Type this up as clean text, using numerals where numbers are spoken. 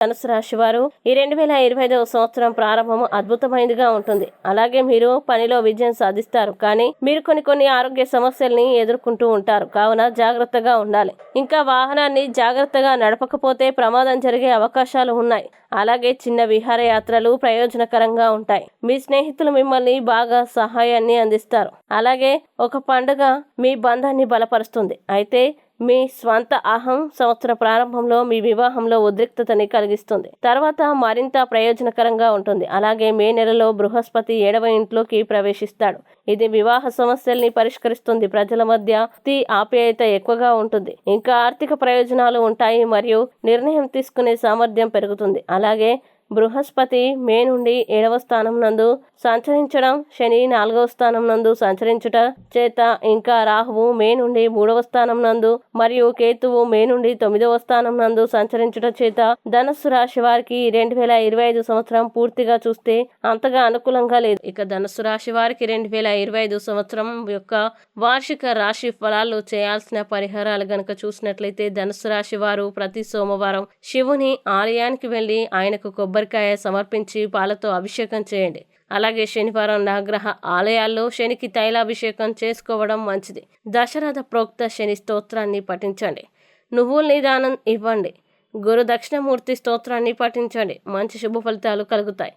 ధనుసు రాశి వారు ఈ 2025వ సంవత్సరం ప్రారంభం అద్భుతమైనదిగా ఉంటుంది. అలాగే మీరు పనిలో విజయం సాధిస్తారు. కానీ మీరు కొన్ని ఆరోగ్య సమస్యల్ని ఎదుర్కొంటూ ఉంటారు. కావున జాగ్రత్తగా ఉండాలి. ఇంకా వాహనాన్ని జాగ్రత్తగా నడపకపోతే ప్రమాదం జరిగే అవకాశాలు ఉన్నాయి. అలాగే చిన్న విహారయాత్రలు ప్రయోజనకరంగా ఉంటాయి. మీ స్నేహితులు మిమ్మల్ని బాగా సహాయాన్ని అందిస్తారు. అలాగే ఒక పండుగ మీ బంధాన్ని బలపరుస్తుంది. అయితే మీ స్వంత అహం సంవత్సర ప్రారంభంలో మీ వివాహంలో ఉద్రిక్తతని కలిగిస్తుంది. తర్వాత మరింత ప్రయోజనకరంగా ఉంటుంది. అలాగే మే నెలలో బృహస్పతి 7వ ఇంట్లోకి ప్రవేశిస్తాడు. ఇది వివాహ సమస్యల్ని పరిష్కరిస్తుంది. ప్రజల మధ్య ఆప్యాయత ఎక్కువగా ఉంటుంది. ఇంకా ఆర్థిక ప్రయోజనాలు ఉంటాయి మరియు నిర్ణయం తీసుకునే సామర్థ్యం పెరుగుతుంది. అలాగే బృహస్పతి మే నుండి 7వ స్థానం నందు సంచరించడం, శని 4వ స్థానం నందు సంచరించుట చేత, ఇంకా రాహువు మే నుండి 3వ స్థానం నందు మరియు కేతువు మే నుండి 9వ స్థానం నందు సంచరించుట చేత ధనుస్సు రాశి వారికి 2025 సంవత్సరం పూర్తిగా చూస్తే అంతగా అనుకూలంగా లేదు. ఇక ధనుస్సు రాశి వారికి 2025 సంవత్సరం యొక్క వార్షిక రాశి ఫలాలు చేయాల్సిన పరిహారాలు గనక చూసినట్లయితే, ధనుస్సు రాశి వారు ప్రతి సోమవారం శివుని ఆలయానికి వెళ్లి ఆయనకు కొబ్బరికాయ సమర్పించి పాలతో అభిషేకం చేయండి. అలాగే శనివారం నవగ్రహ ఆలయాల్లో శనికి తైలాభిషేకం చేసుకోవడం మంచిది. దశరథ ప్రోక్త శని స్తోత్రాన్ని పఠించండి. నువ్వుల్ని దానం ఇవ్వండి. గురు దక్షిణమూర్తి స్తోత్రాన్ని పఠించండి. మంచి శుభ ఫలితాలు కలుగుతాయి.